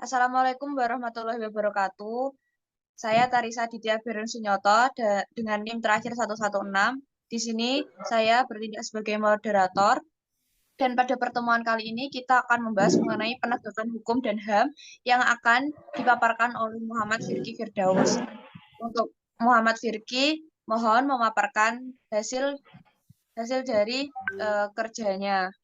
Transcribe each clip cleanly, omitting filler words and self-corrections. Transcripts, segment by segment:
Assalamualaikum warahmatullahi wabarakatuh. Saya Tarisa Ditya Beren Sunyoto dengan NIM terakhir 116. Di sini saya bertindak sebagai moderator dan pada pertemuan kali ini kita akan membahas mengenai penegakan hukum dan HAM yang akan dipaparkan oleh Muhammad Firki Firdaus. Untuk Muhammad Firki, mohon memaparkan hasil dari kerjanya.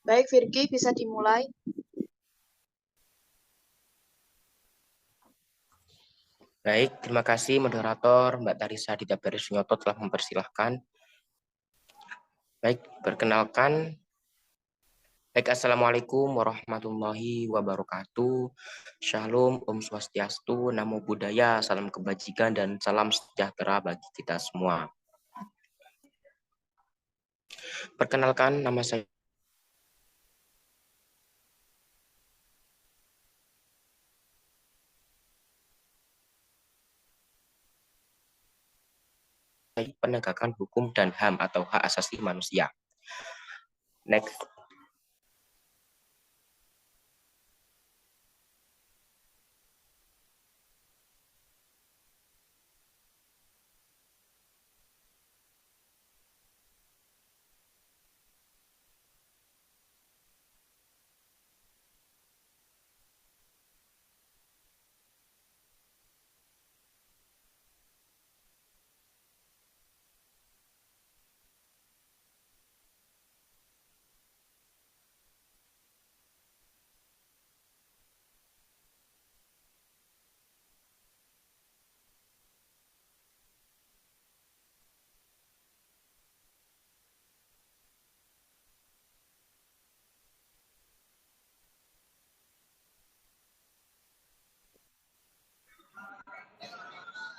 Baik, Firki, bisa dimulai. Baik, terima kasih moderator Mbak Tarisa Ditya Beren Sunyoto telah mempersilahkan. Baik, perkenalkan. Baik, Assalamualaikum warahmatullahi wabarakatuh. Shalom, Om Swastiastu, Namo Buddhaya, salam kebajikan dan salam sejahtera bagi kita semua. Perkenalkan, nama saya penegakan hukum dan HAM atau hak asasi manusia. Next.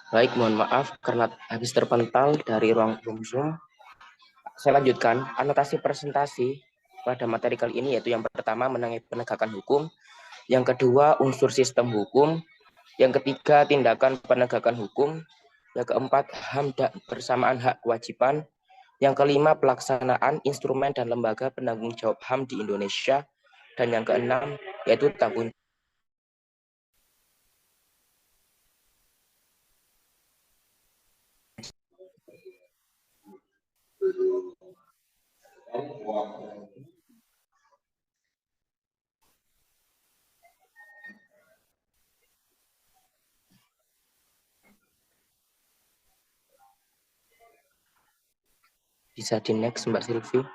Baik, mohon maaf karena habis terpental dari ruang Zoom. Saya lanjutkan anotasi presentasi pada materi kali ini, yaitu yang pertama mengenai penegakan hukum, yang kedua unsur sistem hukum, yang ketiga tindakan penegakan hukum, yang keempat HAM dan persamaan hak kewajiban, yang kelima pelaksanaan instrumen dan lembaga penanggung jawab HAM di Indonesia, dan yang keenam yaitu tanggung bisa di next Mbak Silvi. Oke.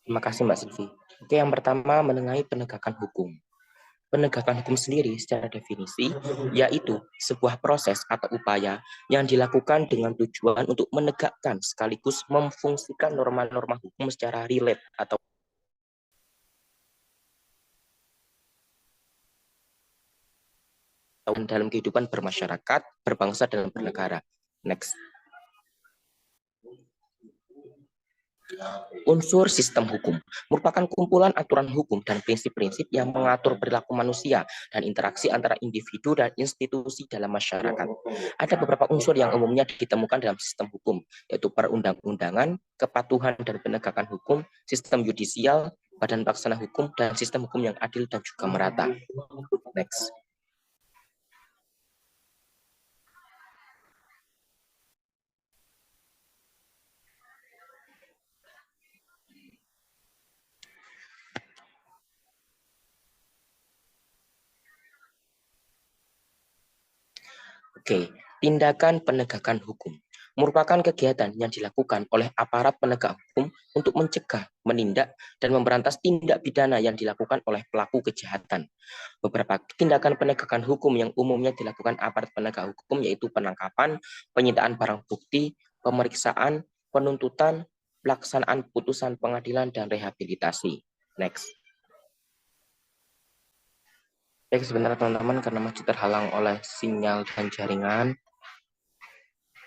Terima kasih Mbak Silvi. Oke, yang pertama mengenai penegakan hukum. Penegakan hukum sendiri secara definisi yaitu sebuah proses atau upaya yang dilakukan dengan tujuan untuk menegakkan sekaligus memfungsikan norma-norma hukum secara relate atau dalam kehidupan bermasyarakat, berbangsa, dan bernegara. Next. Unsur sistem hukum merupakan kumpulan aturan hukum dan prinsip-prinsip yang mengatur perilaku manusia dan interaksi antara individu dan institusi dalam masyarakat. Ada beberapa unsur yang umumnya ditemukan dalam sistem hukum, yaitu perundang-undangan, kepatuhan dan penegakan hukum, sistem yudisial, badan pelaksana hukum, dan sistem hukum yang adil dan juga merata. Next. Oke, tindakan penegakan hukum merupakan kegiatan yang dilakukan oleh aparat penegak hukum untuk mencegah, menindak, dan memberantas tindak pidana yang dilakukan oleh pelaku kejahatan. Beberapa tindakan penegakan hukum yang umumnya dilakukan aparat penegak hukum yaitu penangkapan, penyitaan barang bukti, pemeriksaan, penuntutan, pelaksanaan putusan pengadilan, dan rehabilitasi. Next. Baik, sebentar teman-teman, karena masih terhalang oleh sinyal dan jaringan.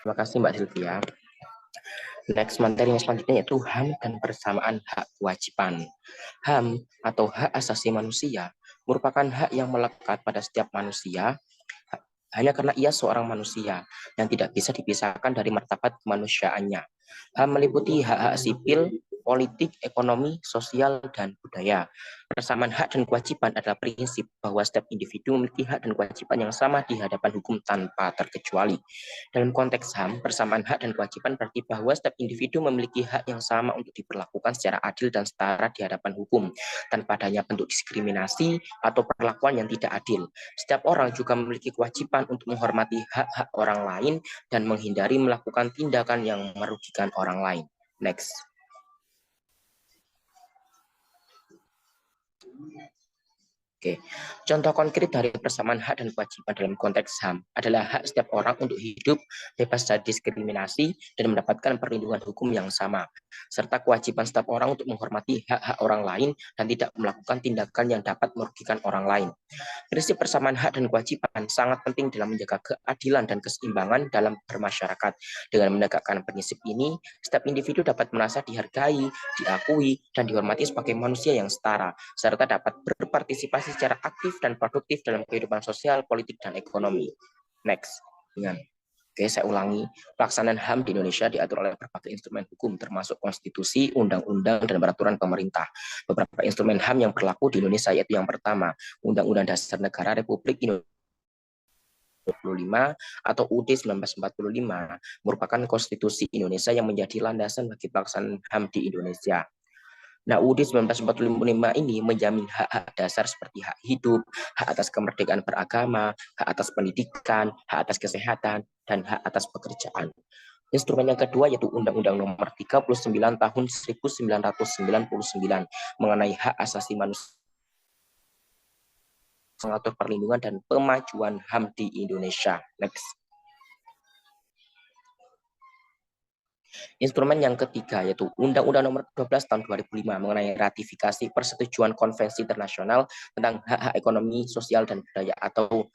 Terima kasih Mbak Sylvia. Next, materi yang selanjutnya yaitu HAM dan persamaan hak kewajiban. HAM atau hak asasi manusia merupakan hak yang melekat pada setiap manusia hanya karena ia seorang manusia yang tidak bisa dipisahkan dari martabat kemanusiaannya. HAM meliputi hak-hak sipil, politik, ekonomi, sosial, dan budaya. Persamaan hak dan kewajiban adalah prinsip bahwa setiap individu memiliki hak dan kewajiban yang sama di hadapan hukum tanpa terkecuali. Dalam konteks HAM, persamaan hak dan kewajiban berarti bahwa setiap individu memiliki hak yang sama untuk diperlakukan secara adil dan setara di hadapan hukum, tanpa adanya bentuk diskriminasi atau perlakuan yang tidak adil. Setiap orang juga memiliki kewajiban untuk menghormati hak-hak orang lain dan menghindari melakukan tindakan yang merugikan orang lain. Next. Oke, contoh konkret dari persamaan hak dan kewajiban dalam konteks HAM adalah hak setiap orang untuk hidup bebas dari diskriminasi dan mendapatkan perlindungan hukum yang sama, serta kewajiban setiap orang untuk menghormati hak-hak orang lain dan tidak melakukan tindakan yang dapat merugikan orang lain. Prinsip persamaan hak dan kewajiban sangat penting dalam menjaga keadilan dan keseimbangan dalam bermasyarakat. Dengan menegakkan prinsip ini, setiap individu dapat merasa dihargai, diakui, dan dihormati sebagai manusia yang setara, serta dapat berpartisipasi secara aktif dan produktif dalam kehidupan sosial, politik, dan ekonomi. Next. Oke, saya ulangi. Pelaksanaan HAM di Indonesia diatur oleh berbagai instrumen hukum, termasuk konstitusi, undang-undang, dan peraturan pemerintah. Beberapa instrumen HAM yang berlaku di Indonesia yaitu yang pertama, Undang-Undang Dasar Negara Republik Indonesia 25 atau UUD 1945 merupakan konstitusi Indonesia yang menjadi landasan bagi pelaksanaan HAM di Indonesia. Nah, UUD 1945 ini menjamin hak-hak dasar seperti hak hidup, hak atas kemerdekaan beragama, hak atas pendidikan, hak atas kesehatan, dan hak atas pekerjaan. Instrumen yang kedua yaitu Undang-Undang Nomor 39 Tahun 1999 mengenai hak asasi manusia, mengatur perlindungan dan pemajuan HAM di Indonesia. Next. Instrumen yang ketiga yaitu Undang-Undang Nomor 12 Tahun 2005 mengenai ratifikasi persetujuan Konvensi Internasional tentang hak-hak ekonomi, sosial, dan budaya atau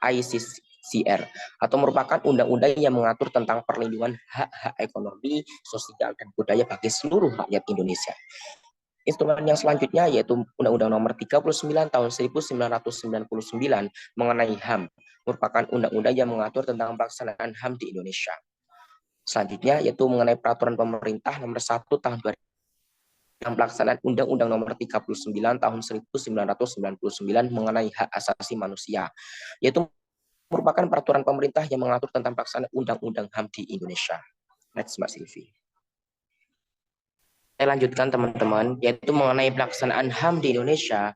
ICCR, atau merupakan undang-undang yang mengatur tentang perlindungan hak-hak ekonomi, sosial, dan budaya bagi seluruh rakyat Indonesia. Instrumen yang selanjutnya yaitu Undang-Undang Nomor 39 Tahun 1999 mengenai HAM, merupakan undang-undang yang mengatur tentang pelaksanaan HAM di Indonesia. Selanjutnya yaitu mengenai peraturan pemerintah nomor 1 tahun 2000 yang pelaksanaan Undang-Undang Nomor 39 tahun 1999 mengenai hak asasi manusia, yaitu merupakan peraturan pemerintah yang mengatur tentang pelaksanaan Undang-Undang HAM di Indonesia. Next, Mbak Silvi. Saya lanjutkan teman-teman, yaitu mengenai pelaksanaan HAM di Indonesia,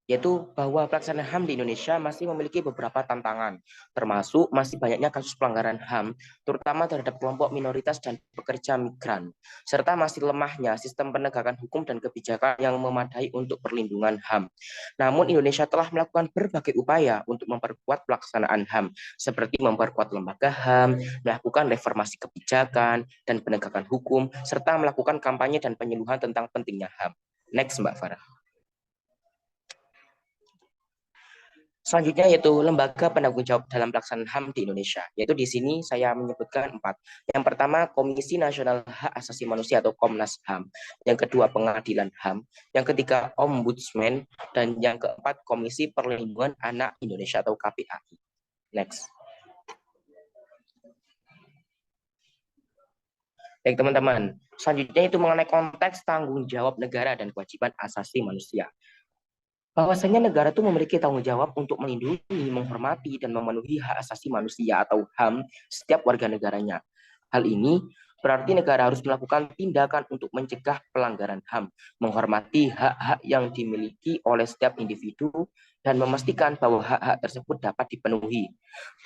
yaitu bahwa pelaksanaan HAM di Indonesia masih memiliki beberapa tantangan, termasuk masih banyaknya kasus pelanggaran HAM, terutama terhadap kelompok minoritas dan pekerja migran, serta masih lemahnya sistem penegakan hukum dan kebijakan yang memadai untuk perlindungan HAM. Namun Indonesia telah melakukan berbagai upaya untuk memperkuat pelaksanaan HAM, seperti memperkuat lembaga HAM, melakukan reformasi kebijakan dan penegakan hukum, serta melakukan kampanye dan penyuluhan tentang pentingnya HAM. Next, Mbak Farah. Selanjutnya yaitu lembaga penanggung jawab dalam pelaksanaan HAM di Indonesia. Yaitu di sini saya menyebutkan 4. Yang pertama, Komisi Nasional Hak Asasi Manusia atau Komnas HAM. Yang kedua, Pengadilan HAM. Yang ketiga, Ombudsman. Dan yang keempat, Komisi Perlindungan Anak Indonesia atau KPAI. Next. Baik teman-teman, selanjutnya itu mengenai konteks tanggung jawab negara dan kewajiban asasi manusia. Bahwasanya negara itu memiliki tanggung jawab untuk melindungi, menghormati, dan memenuhi hak asasi manusia atau HAM setiap warga negaranya. Hal ini berarti negara harus melakukan tindakan untuk mencegah pelanggaran HAM, menghormati hak-hak yang dimiliki oleh setiap individu, dan memastikan bahwa hak-hak tersebut dapat dipenuhi.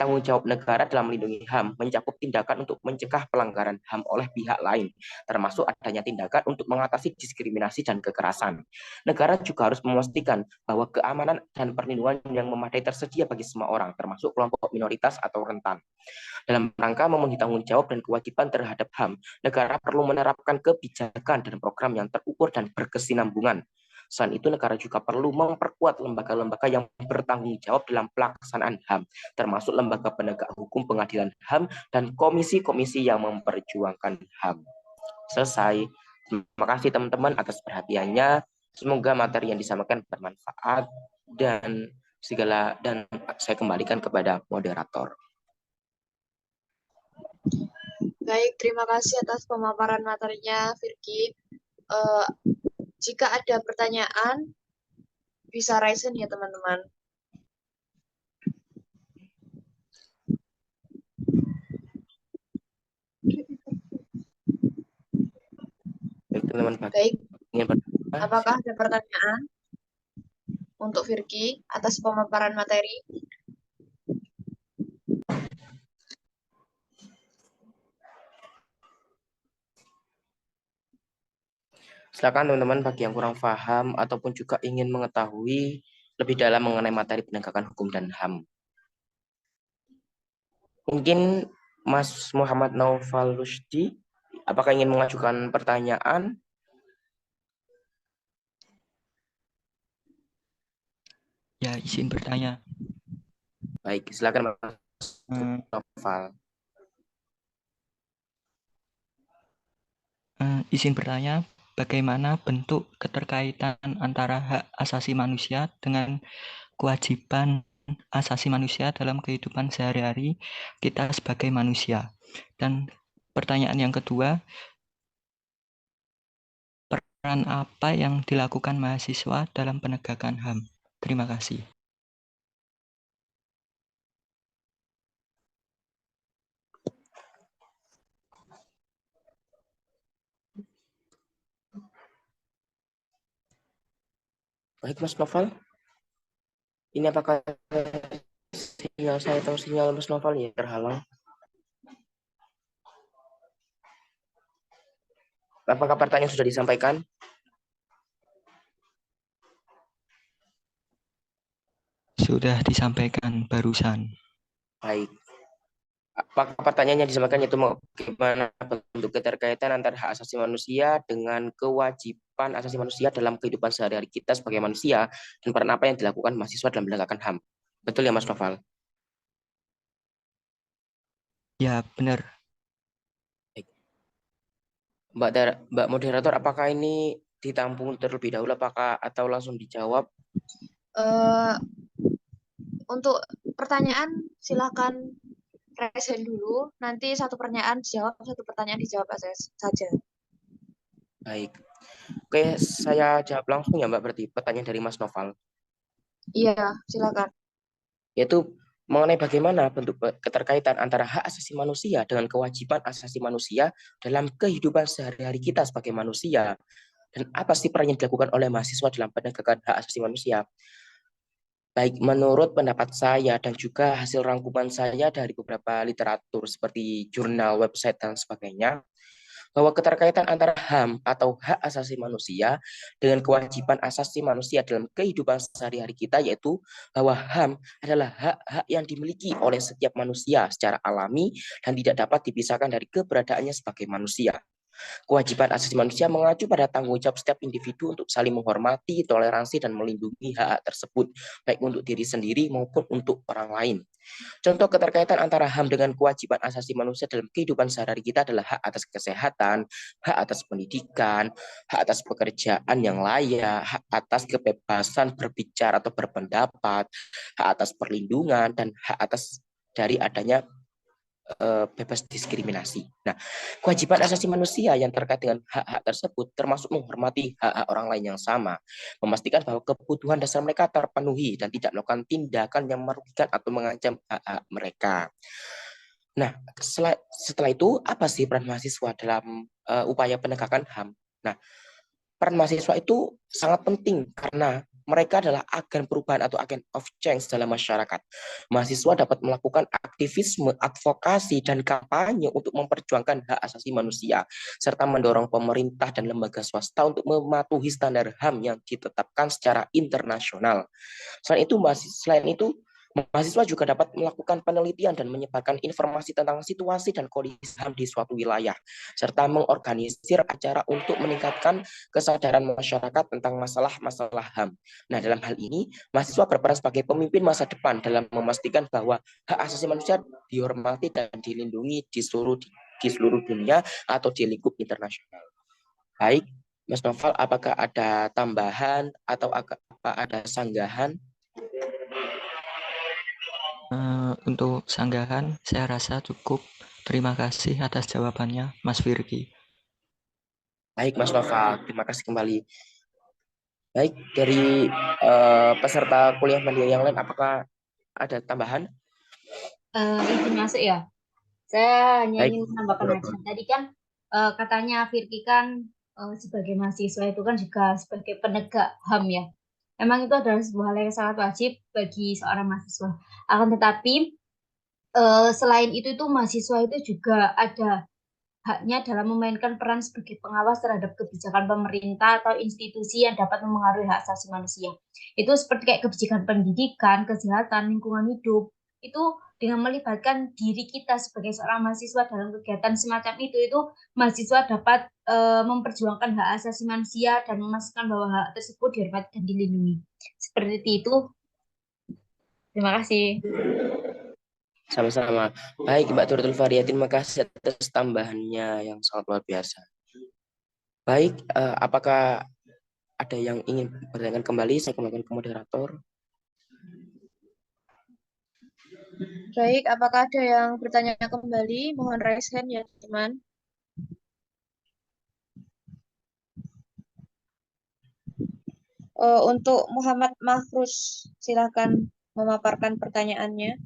Tanggung jawab negara dalam melindungi HAM mencakup tindakan untuk mencegah pelanggaran HAM oleh pihak lain, termasuk adanya tindakan untuk mengatasi diskriminasi dan kekerasan. Negara juga harus memastikan bahwa keamanan dan perlindungan yang memadai tersedia bagi semua orang, termasuk kelompok minoritas atau rentan. Dalam rangka memenuhi tanggung jawab dan kewajiban terhadap HAM, negara perlu menerapkan kebijakan dan program yang terukur dan berkesinambungan. Selain itu, negara juga perlu memperkuat lembaga-lembaga yang bertanggung jawab dalam pelaksanaan HAM, termasuk lembaga penegak hukum pengadilan HAM dan komisi-komisi yang memperjuangkan HAM. Selesai. Terima kasih teman-teman atas perhatiannya. Semoga materi yang disampaikan bermanfaat dan saya kembalikan kepada moderator. Baik, terima kasih atas pemaparan materinya, Virgi. Jika ada pertanyaan, bisa raise hand ya, teman-teman. Baik, teman-teman. Baik, apakah ada pertanyaan untuk Virgi atas pemaparan materi? Silakan teman-teman bagi yang kurang paham ataupun juga ingin mengetahui lebih dalam mengenai materi penegakan hukum dan HAM. Mungkin Mas Muhammad Naufal Rusdi, apakah ingin mengajukan pertanyaan? Ya, izin bertanya. Baik, silakan Mas Naufal. Izin bertanya, bagaimana bentuk keterkaitan antara hak asasi manusia dengan kewajiban asasi manusia dalam kehidupan sehari-hari kita sebagai manusia? Dan pertanyaan yang kedua, peran apa yang dilakukan mahasiswa dalam penegakan HAM? Terima kasih. Baik, Mas Noval. Ini apakah sinyal saya atau sinyal Mas Noval ya terhalang? Apakah pertanyaan sudah disampaikan? Sudah disampaikan barusan. Baik. Apakah pertanyaannya disampaikan yaitu bagaimana bentuk keterkaitan antara hak asasi manusia dengan kewajiban asasi manusia dalam kehidupan sehari-hari kita sebagai manusia dan peran apa yang dilakukan mahasiswa dalam penegakan HAM? Betul ya Mas Noval? Ya, benar. Mbak moderator, apakah ini ditampung terlebih dahulu atau langsung dijawab? Untuk pertanyaan, silakan raise hand dulu. Nanti satu pertanyaan dijawab, satu pertanyaan dijawab saja. Baik. Oke, saya jawab langsung ya Mbak, berarti pertanyaan dari Mas Noval. Iya, silakan. Yaitu mengenai bagaimana bentuk keterkaitan antara hak asasi manusia dengan kewajiban asasi manusia dalam kehidupan sehari-hari kita sebagai manusia. Dan apa sih peran yang dilakukan oleh mahasiswa dalam penegakan hak asasi manusia? Baik, menurut pendapat saya dan juga hasil rangkuman saya dari beberapa literatur seperti jurnal, website, dan sebagainya, bahwa keterkaitan antara HAM atau hak asasi manusia dengan kewajiban asasi manusia dalam kehidupan sehari-hari kita, yaitu bahwa HAM adalah hak-hak yang dimiliki oleh setiap manusia secara alami dan tidak dapat dipisahkan dari keberadaannya sebagai manusia. Kewajiban asasi manusia mengacu pada tanggung jawab setiap individu untuk saling menghormati, toleransi, dan melindungi hak-hak tersebut, baik untuk diri sendiri maupun untuk orang lain. Contoh keterkaitan antara HAM dengan kewajiban asasi manusia dalam kehidupan sehari-hari kita adalah hak atas kesehatan, hak atas pendidikan, hak atas pekerjaan yang layak, hak atas kebebasan berbicara atau berpendapat, hak atas perlindungan, dan hak atas dari adanya bebas diskriminasi. Nah, kewajiban asasi manusia yang terkait dengan hak-hak tersebut termasuk menghormati hak-hak orang lain yang sama, memastikan bahwa kebutuhan dasar mereka terpenuhi dan tidak melakukan tindakan yang merugikan atau mengancam hak-hak mereka. Nah, setelah itu apa sih peran mahasiswa dalam upaya penegakan HAM? Nah, peran mahasiswa itu sangat penting karena mereka adalah agen perubahan atau agen of change dalam masyarakat. Mahasiswa dapat melakukan aktivisme, advokasi, dan kampanye untuk memperjuangkan hak asasi manusia, serta mendorong pemerintah dan lembaga swasta untuk mematuhi standar HAM yang ditetapkan secara internasional. Selain itu, mahasiswa juga dapat melakukan penelitian dan menyebarkan informasi tentang situasi dan kondisi HAM di suatu wilayah, serta mengorganisir acara untuk meningkatkan kesadaran masyarakat tentang masalah-masalah HAM. Nah, dalam hal ini, mahasiswa berperan sebagai pemimpin masa depan dalam memastikan bahwa hak asasi manusia dihormati dan dilindungi di seluruh dunia atau di lingkup internasional. Baik, Mas Noval, apakah ada tambahan atau apa ada sanggahan? Untuk sanggahan, saya rasa cukup. Terima kasih atas jawabannya, Mas Firky. Baik, Mas Noval, terima kasih kembali. Baik, dari peserta kuliah mandiri yang lain, apakah ada tambahan? Izin masuk ya. Saya hanya Baik, ingin menambahkan aja. Tadi kan katanya Firky kan sebagai mahasiswa itu kan juga sebagai penegak HAM ya. Memang itu adalah sebuah hal yang sangat wajib bagi seorang mahasiswa. Akan tetapi selain itu mahasiswa itu juga ada haknya dalam memainkan peran sebagai pengawas terhadap kebijakan pemerintah atau institusi yang dapat mempengaruhi hak asasi manusia. Itu seperti kayak kebijakan pendidikan, kesehatan, lingkungan hidup. Itu dengan melibatkan diri kita sebagai seorang mahasiswa dalam kegiatan semacam itu mahasiswa dapat memperjuangkan hak asasi manusia dan memastikan bahwa hak tersebut dihormati dan dilindungi. Seperti itu. Terima kasih. sama-sama. Baik, Mbak Turtul Faria, terima kasih atas tambahannya yang sangat luar biasa. Baik, apakah ada yang ingin bertanya kembali? Saya kembalikan ke moderator. Baik, apakah ada yang bertanya kembali? Mohon raise hand ya, teman. Untuk Muhammad Mahfuz, silakan memaparkan pertanyaannya.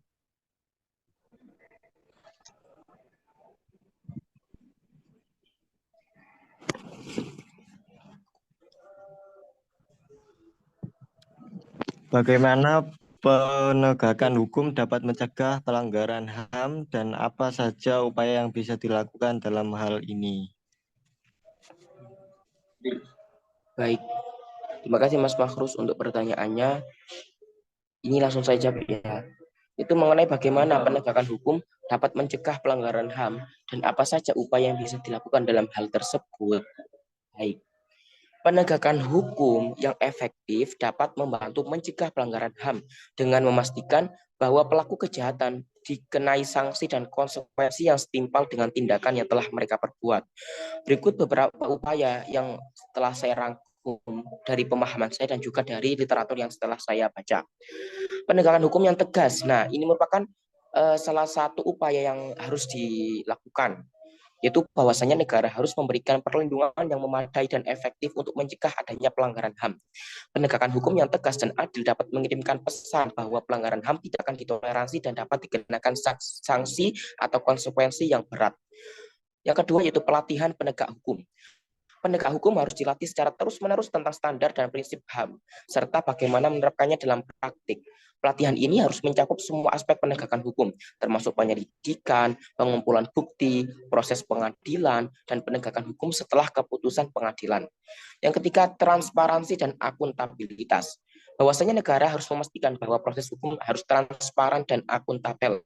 Bagaimana penegakan hukum dapat mencegah pelanggaran HAM dan apa saja upaya yang bisa dilakukan dalam hal ini? Baik, terima kasih Mas Makhrus untuk pertanyaannya. Ini langsung saja ya. Itu mengenai bagaimana penegakan hukum dapat mencegah pelanggaran HAM dan apa saja upaya yang bisa dilakukan dalam hal tersebut. Baik. Penegakan hukum yang efektif dapat membantu mencegah pelanggaran HAM dengan memastikan bahwa pelaku kejahatan dikenai sanksi dan konsekuensi yang setimpal dengan tindakan yang telah mereka perbuat. Berikut beberapa upaya yang telah saya rangkum dari pemahaman saya dan juga dari literatur yang setelah saya baca. Penegakan hukum yang tegas. Nah, ini merupakan salah satu upaya yang harus dilakukan, yaitu bahwasanya negara harus memberikan perlindungan yang memadai dan efektif untuk mencegah adanya pelanggaran HAM. Penegakan hukum yang tegas dan adil dapat mengirimkan pesan bahwa pelanggaran HAM tidak akan ditoleransi dan dapat dikenakan sanksi atau konsekuensi yang berat. Yang kedua yaitu pelatihan penegak hukum. Penegak hukum harus dilatih secara terus-menerus tentang standar dan prinsip HAM, serta bagaimana menerapkannya dalam praktik. Pelatihan ini harus mencakup semua aspek penegakan hukum, termasuk penyelidikan, pengumpulan bukti, proses pengadilan, dan penegakan hukum setelah keputusan pengadilan. Yang ketiga, transparansi dan akuntabilitas. Bahwasanya negara harus memastikan bahwa proses hukum harus transparan dan akuntabel.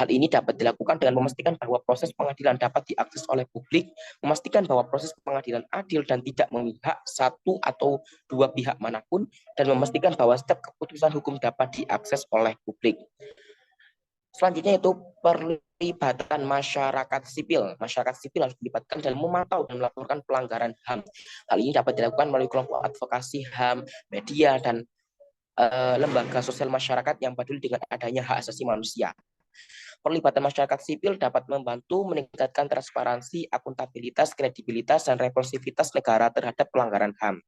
Hal ini dapat dilakukan dengan memastikan bahwa proses pengadilan dapat diakses oleh publik, memastikan bahwa proses pengadilan adil dan tidak memihak satu atau dua pihak manapun, dan memastikan bahwa setiap keputusan hukum dapat diakses oleh publik. Selanjutnya itu perlibatan masyarakat sipil. Masyarakat sipil harus dilibatkan dalam memantau dan melaporkan pelanggaran HAM. Hal ini dapat dilakukan melalui kelompok advokasi HAM, media, dan lembaga sosial masyarakat yang peduli dengan adanya hak asasi manusia. Perlibatan masyarakat sipil dapat membantu meningkatkan transparansi, akuntabilitas, kredibilitas, dan responsivitas negara terhadap pelanggaran HAM.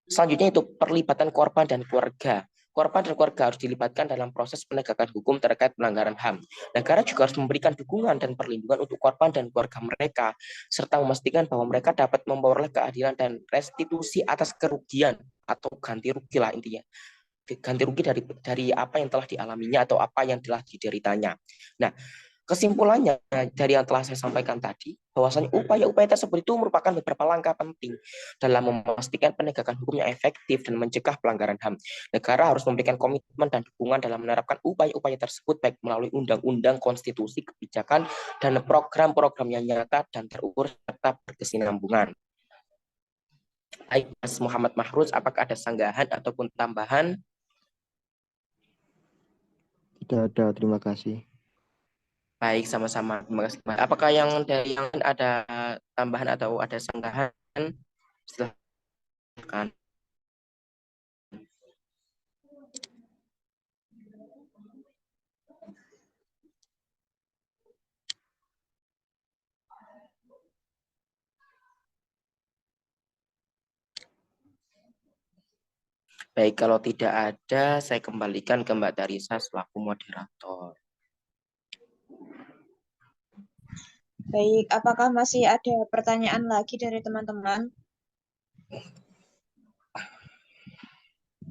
Selanjutnya itu perlibatan korban dan keluarga. korban dan keluarga harus dilibatkan dalam proses penegakan hukum terkait pelanggaran HAM. Negara juga harus memberikan dukungan dan perlindungan untuk korban dan keluarga mereka, serta memastikan bahwa mereka dapat memperoleh keadilan dan restitusi atas kerugian atau ganti rugi lah intinya. Ganti rugi dari apa yang telah dialaminya atau apa yang telah dideritanya. Nah, kesimpulannya dari yang telah saya sampaikan tadi, bahwasanya upaya-upaya tersebut itu merupakan beberapa langkah penting dalam memastikan penegakan hukum yang efektif dan mencegah pelanggaran HAM. Negara harus memberikan komitmen dan dukungan dalam menerapkan upaya-upaya tersebut baik melalui undang-undang, konstitusi, kebijakan, dan program-program yang nyata dan terukur serta berkesinambungan. Baik, Mas Muhammad Mahruz, apakah ada sanggahan ataupun tambahan? Tidak ada, terima kasih. Baik, sama-sama. Terima kasih, Mas. Apakah yang dari yang lain ada tambahan atau ada sanggahan? Silakan. Baik, kalau tidak ada, saya kembalikan ke Mbak Darisa selaku moderator. Baik, apakah masih ada pertanyaan lagi dari teman-teman?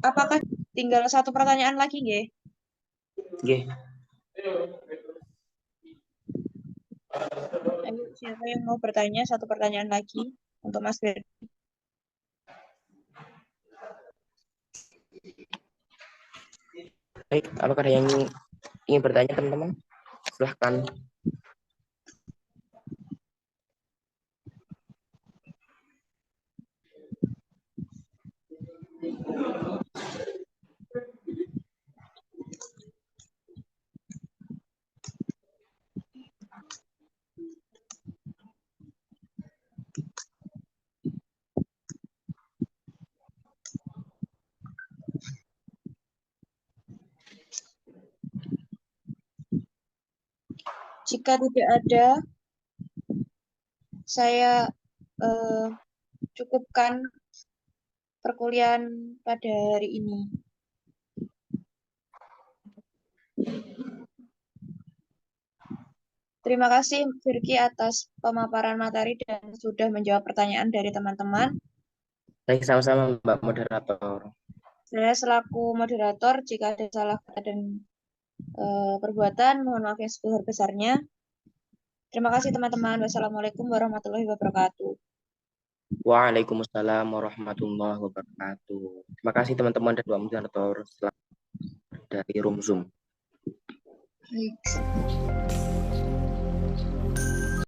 Apakah tinggal satu pertanyaan lagi, nggih? Nggih. Ayo, siapa yang mau bertanya satu pertanyaan lagi untuk Mas Firly? Baik, apakah ada yang ingin bertanya, teman-teman? Silahkan. Jika tidak ada, saya cukupkan perkuliahan pada hari ini. Terima kasih Firky atas pemaparan materi dan sudah menjawab pertanyaan dari teman-teman. Baik, sama-sama Mbak moderator. Saya selaku moderator, jika ada salah kata dan perbuatan, mohon maaf yang sebesar-besarnya. Terima kasih teman-teman. Wassalamualaikum warahmatullahi wabarakatuh. Waalaikumsalam warahmatullahi wabarakatuh. Terima kasih teman-teman dan Mbak moderator dari Room Zoom. Baik.